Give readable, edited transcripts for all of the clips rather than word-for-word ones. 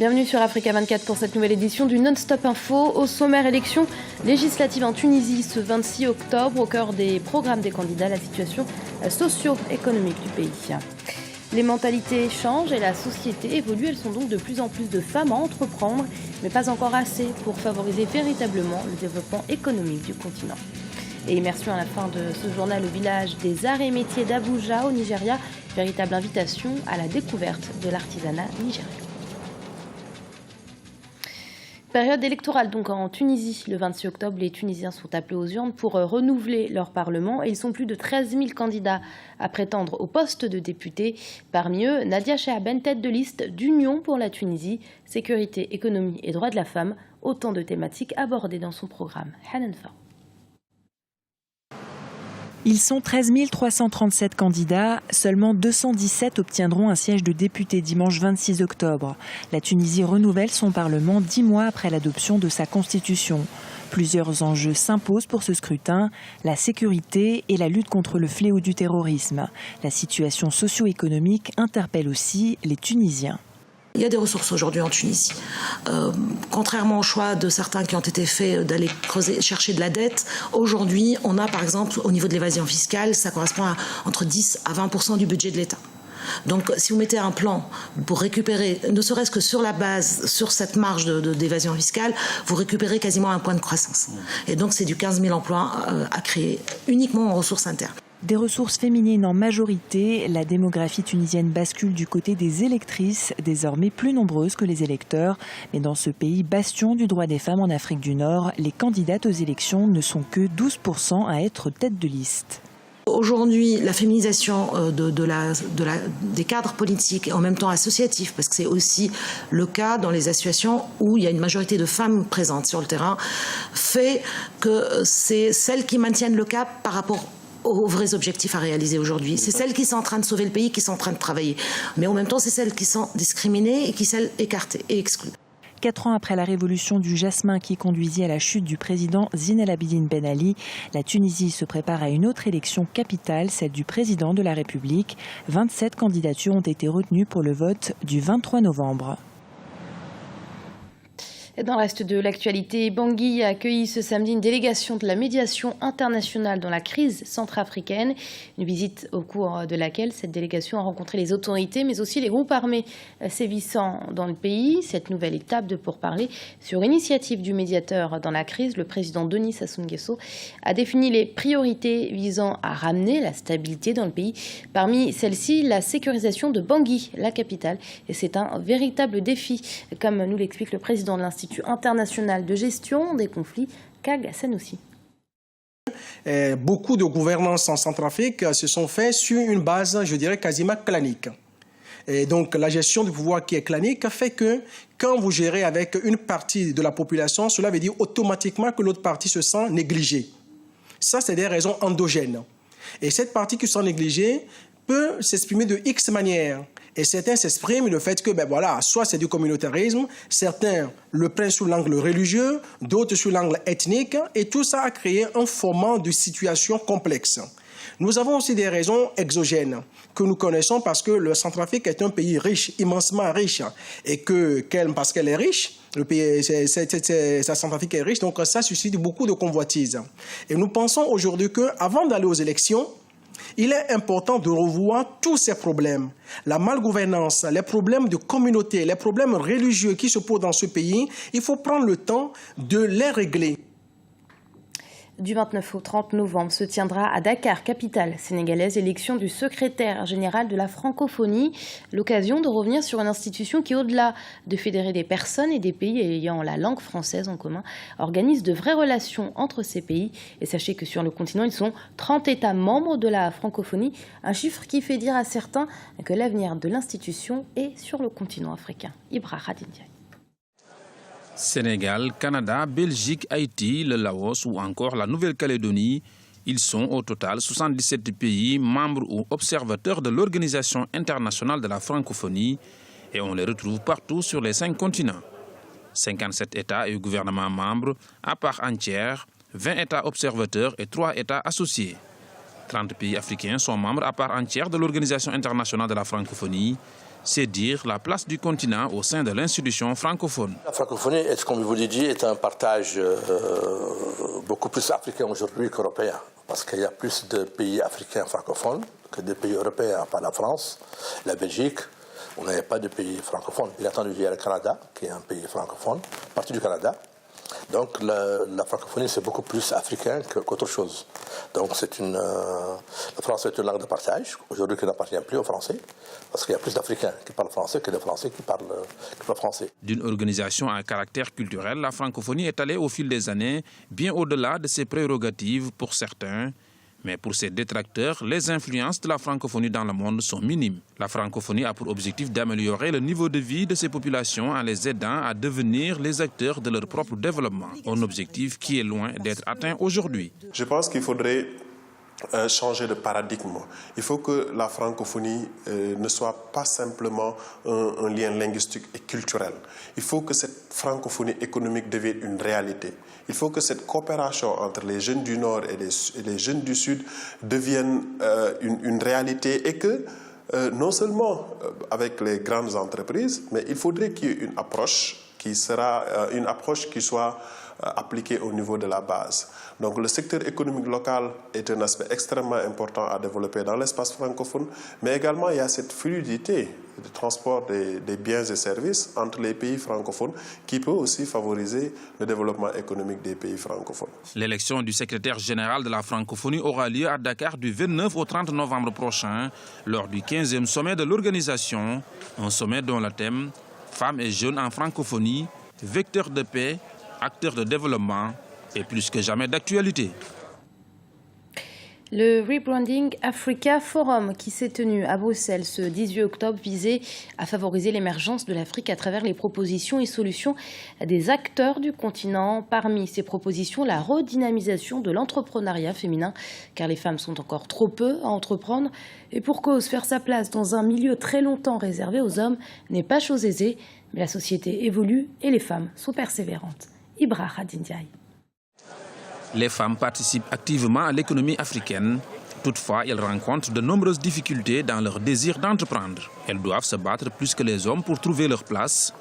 Bienvenue sur Africa 24 pour cette nouvelle édition du Non-Stop Info. Au sommaire, élection législative en Tunisie ce 26 octobre. Au cœur des programmes des candidats, la situation socio-économique du pays. Les mentalités changent et la société évolue. Elles sont donc de plus en plus de femmes à entreprendre, mais pas encore assez pour favoriser véritablement le développement économique du continent. Et immersion à la fin de ce journal au village des arts et métiers d'Abuja au Nigeria. Véritable invitation à la découverte de l'artisanat nigérien. Période électorale donc en Tunisie. Le 26 octobre, les Tunisiens sont appelés aux urnes pour renouveler leur parlement. Et ils sont plus de 13 000 candidats à prétendre au poste de député. Parmi eux, Nadia Chehben, tête de liste d'Union pour la Tunisie, sécurité, économie et droits de la femme. Autant de thématiques abordées dans son programme. Hanenfa. Ils sont 13 337 candidats, seulement 217 obtiendront un siège de député dimanche 26 octobre. La Tunisie renouvelle son parlement 10 mois après l'adoption de sa constitution. Plusieurs enjeux s'imposent pour ce scrutin, la sécurité et la lutte contre le fléau du terrorisme. La situation socio-économique interpelle aussi les Tunisiens. Il y a des ressources aujourd'hui en Tunisie. Contrairement au choix de certains qui ont été faits d'aller creuser, chercher de la dette, aujourd'hui, on a par exemple, au niveau de l'évasion fiscale, ça correspond à entre 10 à 20% du budget de l'État. Donc si vous mettez un plan pour récupérer, ne serait-ce que sur la base, sur cette marge d'évasion fiscale, vous récupérez quasiment un point de croissance. Et donc c'est du 15 000 emplois à créer uniquement en ressources internes. Des ressources féminines en majorité, la démographie tunisienne bascule du côté des électrices, désormais plus nombreuses que les électeurs. Mais dans ce pays bastion du droit des femmes en Afrique du Nord, les candidates aux élections ne sont que 12% à être tête de liste. Aujourd'hui, la féminisation des cadres politiques et en même temps associatifs, parce que c'est aussi le cas dans les associations où il y a une majorité de femmes présentes sur le terrain, fait que c'est celles qui maintiennent le cap par rapport aux vrais objectifs à réaliser aujourd'hui. C'est celles qui sont en train de sauver le pays, qui sont en train de travailler. Mais en même temps, c'est celles qui sont discriminées et qui sont écartées et exclues. 4 ans après la révolution du jasmin qui conduisit à la chute du président Zine El Abidine Ben Ali, la Tunisie se prépare à une autre élection capitale, celle du président de la République. 27 candidatures ont été retenues pour le vote du 23 novembre. Dans le reste de l'actualité, Bangui a accueilli ce samedi une délégation de la médiation internationale dans la crise centrafricaine. Une visite au cours de laquelle cette délégation a rencontré les autorités, mais aussi les groupes armés sévissant dans le pays. Cette nouvelle étape de pourparlers sur initiative du médiateur dans la crise, le président Denis Sassou Nguesso, a défini les priorités visant à ramener la stabilité dans le pays. Parmi celles-ci, la sécurisation de Bangui, la capitale. Et c'est un véritable défi, comme nous l'explique le président de l'Institut international de gestion des conflits, Kag Sanoussi. Beaucoup de gouvernances en Centrafrique se sont faites sur une base, je dirais, quasiment clanique. Et donc la gestion du pouvoir qui est clanique fait que quand vous gérez avec une partie de la population, cela veut dire automatiquement que l'autre partie se sent négligée. Ça, c'est des raisons endogènes. Et cette partie qui se sent négligée peut s'exprimer de X manières. Et certains s'expriment le fait que, soit c'est du communautarisme, certains le prennent sous l'angle religieux, d'autres sous l'angle ethnique, et tout ça a créé un format de situation complexe. Nous avons aussi des raisons exogènes que nous connaissons parce que le Centrafrique est un pays riche, immensement riche, et parce qu'elle est riche, le pays, sa Centrafrique est riche, donc ça suscite beaucoup de convoitises. Et nous pensons aujourd'hui qu'avant d'aller aux élections, il est important de revoir tous ces problèmes. La malgouvernance, les problèmes de communauté, les problèmes religieux qui se posent dans ce pays, il faut prendre le temps de les régler. Du 29 au 30 novembre se tiendra à Dakar, capitale sénégalaise, l'élection du secrétaire général de la francophonie. L'occasion de revenir sur une institution qui, au-delà de fédérer des personnes et des pays ayant la langue française en commun, organise de vraies relations entre ces pays. Et sachez que sur le continent, ils sont 30 États membres de la francophonie, un chiffre qui fait dire à certains que l'avenir de l'institution est sur le continent africain. Ibra Khadindiaye. Sénégal, Canada, Belgique, Haïti, le Laos ou encore la Nouvelle-Calédonie, ils sont au total 77 pays membres ou observateurs de l'Organisation internationale de la francophonie et on les retrouve partout sur les 5 continents. 57 États et gouvernements membres à part entière, 20 États observateurs et 3 États associés. 30 pays africains sont membres à part entière de l'Organisation internationale de la francophonie. C'est dire la place du continent au sein de l'institution francophone. La francophonie, comme je vous l'ai dit, est un partage beaucoup plus africain aujourd'hui qu'européen. Parce qu'il y a plus de pays africains francophones que de pays européens, par la France, la Belgique. On n'avait pas de pays francophones. Bien entendu, il y a le Canada, qui est un pays francophone, partie du Canada. Donc la francophonie, c'est beaucoup plus africain qu'autre chose. Donc le français est une langue de partage, aujourd'hui qui n'appartient plus aux Français, parce qu'il y a plus d'Africains qui parlent français que de Français qui parlent français. D'une organisation à caractère culturel, la francophonie est allée au fil des années bien au-delà de ses prérogatives pour certains. Mais pour ses détracteurs, les influences de la francophonie dans le monde sont minimes. La francophonie a pour objectif d'améliorer le niveau de vie de ces populations en les aidant à devenir les acteurs de leur propre développement. Un objectif qui est loin d'être atteint aujourd'hui. Je pense qu'il faudrait changer de paradigme. Il faut que la francophonie ne soit pas simplement un lien linguistique et culturel. Il faut que cette francophonie économique devienne une réalité. Il faut que cette coopération entre les jeunes du Nord et les jeunes du Sud devienne une réalité et que non seulement avec les grandes entreprises, mais il faudrait qu'il y ait une approche qui soit appliquée au niveau de la base. Donc le secteur économique local est un aspect extrêmement important à développer dans l'espace francophone, mais également il y a cette fluidité de transport des biens et services entre les pays francophones qui peut aussi favoriser le développement économique des pays francophones. L'élection du secrétaire général de la francophonie aura lieu à Dakar du 29 au 30 novembre prochain, lors du 15e sommet de l'organisation, un sommet dont le thème « Femmes et jeunes en francophonie, vecteurs de paix, acteurs de développement » est plus que jamais d'actualité. Le Rebranding Africa Forum qui s'est tenu à Bruxelles ce 18 octobre visait à favoriser l'émergence de l'Afrique à travers les propositions et solutions des acteurs du continent. Parmi ces propositions, la redynamisation de l'entrepreneuriat féminin, car les femmes sont encore trop peu à entreprendre. Et pour cause, faire sa place dans un milieu très longtemps réservé aux hommes n'est pas chose aisée, mais la société évolue et les femmes sont persévérantes. Ibra Khadindiaï. Les femmes participent activement à l'économie africaine. Toutefois, elles rencontrent de nombreuses difficultés dans leur désir d'entreprendre. Elles doivent se battre plus que les hommes pour trouver leur place.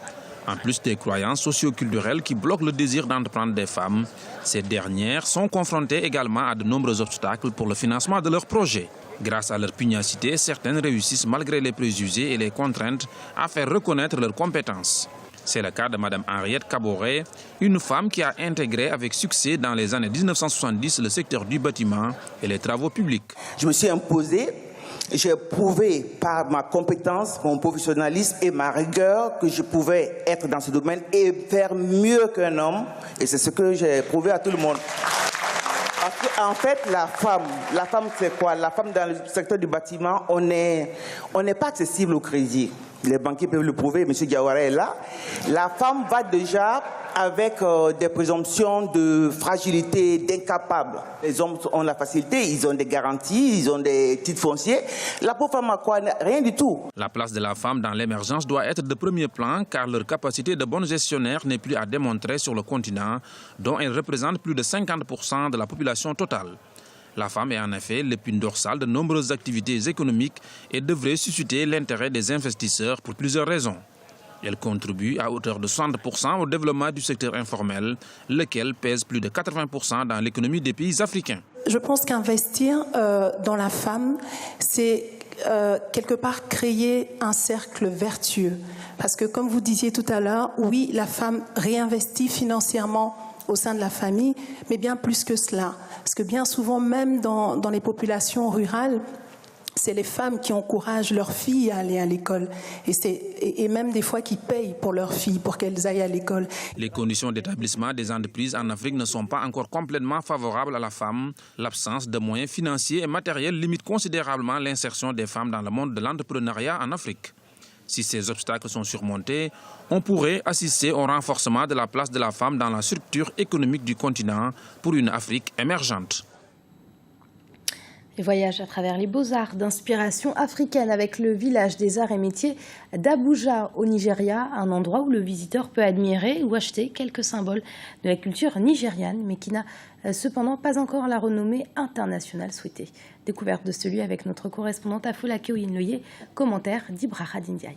En plus des croyances socio-culturelles qui bloquent le désir d'entreprendre des femmes, ces dernières sont confrontées également à de nombreux obstacles pour le financement de leurs projets. Grâce à leur pugnacité, certaines réussissent malgré les préjugés et les contraintes à faire reconnaître leurs compétences. C'est le cas de Mme Henriette Caboret, une femme qui a intégré avec succès dans les années 1970 le secteur du bâtiment et les travaux publics. Je me suis imposée, j'ai prouvé par ma compétence, mon professionnalisme et ma rigueur que je pouvais être dans ce domaine et faire mieux qu'un homme. Et c'est ce que j'ai prouvé à tout le monde. En fait, la femme c'est quoi? La femme dans le secteur du bâtiment, on n'est pas accessible au crédit. Les banquiers peuvent le prouver, M. Diawara est là. La femme va déjà avec des présomptions de fragilité, d'incapable. Les hommes ont la facilité, ils ont des garanties, ils ont des titres fonciers. La pauvre femme a quoi? Rien du tout. La place de la femme dans l'émergence doit être de premier plan car leur capacité de bonne gestionnaire n'est plus à démontrer sur le continent, dont elle représente plus de 50% de la population totale. La femme est en effet l'épine dorsale de nombreuses activités économiques et devrait susciter l'intérêt des investisseurs pour plusieurs raisons. Elle contribue à hauteur de 60% au développement du secteur informel, lequel pèse plus de 80% dans l'économie des pays africains. Je pense qu'investir dans la femme, c'est quelque part créer un cercle vertueux. Parce que comme vous disiez tout à l'heure, oui, la femme réinvestit financièrement au sein de la famille, mais bien plus que cela. Parce que bien souvent, même dans les populations rurales, c'est les femmes qui encouragent leurs filles à aller à l'école. Et même des fois qui payent pour leurs filles, pour qu'elles aillent à l'école. Les conditions d'établissement des entreprises en Afrique ne sont pas encore complètement favorables à la femme. L'absence de moyens financiers et matériels limite considérablement l'insertion des femmes dans le monde de l'entrepreneuriat en Afrique. Si ces obstacles sont surmontés, on pourrait assister au renforcement de la place de la femme dans la structure économique du continent pour une Afrique émergente. Et voyage à travers les beaux-arts d'inspiration africaine avec le village des arts et métiers d'Abuja au Nigeria, un endroit où le visiteur peut admirer ou acheter quelques symboles de la culture nigériane, mais qui n'a cependant pas encore la renommée internationale souhaitée. Découverte de ce lieu avec notre correspondante à Folake Oyinloye, commentaire d'Ibrahima Dindiaye.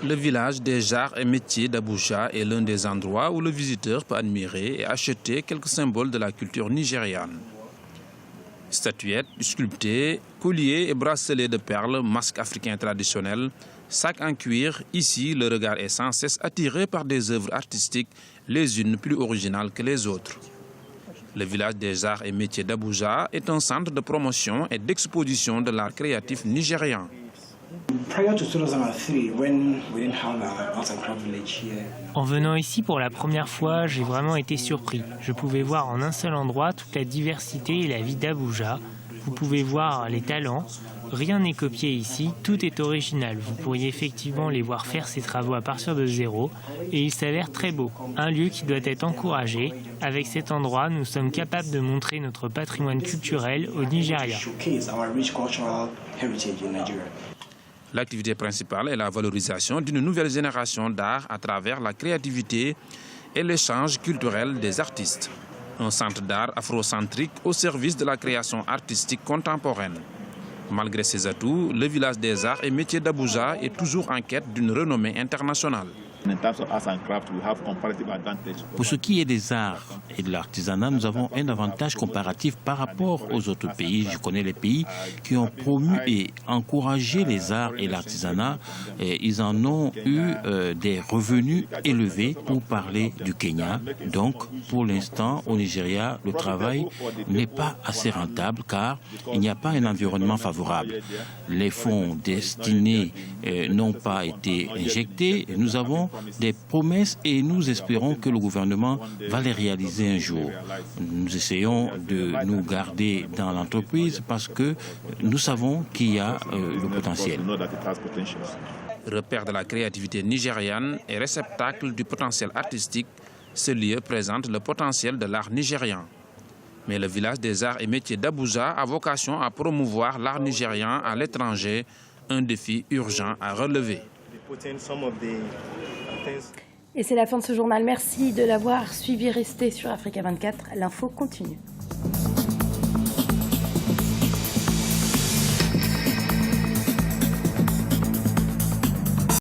Le village des arts et métiers d'Abuja est l'un des endroits où le visiteur peut admirer et acheter quelques symboles de la culture nigériane. Statuettes, sculptées, colliers et bracelets de perles, masques africains traditionnels, sacs en cuir, ici le regard est sans cesse attiré par des œuvres artistiques, les unes plus originales que les autres. Le village des arts et métiers d'Abuja est un centre de promotion et d'exposition de l'art créatif nigérian. En venant ici pour la première fois, j'ai vraiment été surpris. Je pouvais voir en un seul endroit toute la diversité et la vie d'Abuja. Vous pouvez voir les talents. Rien n'est copié ici, tout est original. Vous pourriez effectivement les voir faire ces travaux à partir de zéro et il s'avère très beau. Un lieu qui doit être encouragé. Avec cet endroit, nous sommes capables de montrer notre patrimoine culturel au Nigeria. L'activité principale est la valorisation d'une nouvelle génération d'art à travers la créativité et l'échange culturel des artistes. Un centre d'art afrocentrique au service de la création artistique contemporaine. Malgré ses atouts, le village des arts et métiers d'Abuja est toujours en quête d'une renommée internationale. Pour ce qui est des arts et de l'artisanat, nous avons un avantage comparatif par rapport aux autres pays. Je connais les pays qui ont promu et encouragé les arts et l'artisanat. Ils en ont eu des revenus élevés pour parler du Kenya. Donc, pour l'instant, au Nigeria, le travail n'est pas assez rentable car il n'y a pas un environnement favorable. Les fonds destinés n'ont pas été injectés. Nous avons des promesses et nous espérons que le gouvernement va les réaliser un jour. Nous essayons de nous garder dans l'entreprise parce que nous savons qu'il y a le potentiel. Repère de la créativité nigériane et réceptacle du potentiel artistique, ce lieu présente le potentiel de l'art nigérian. Mais le village des arts et métiers d'Abuja a vocation à promouvoir l'art nigérian à l'étranger, un défi urgent à relever. Et c'est la fin de ce journal. Merci de l'avoir suivi. Restez sur Africa 24. L'info continue.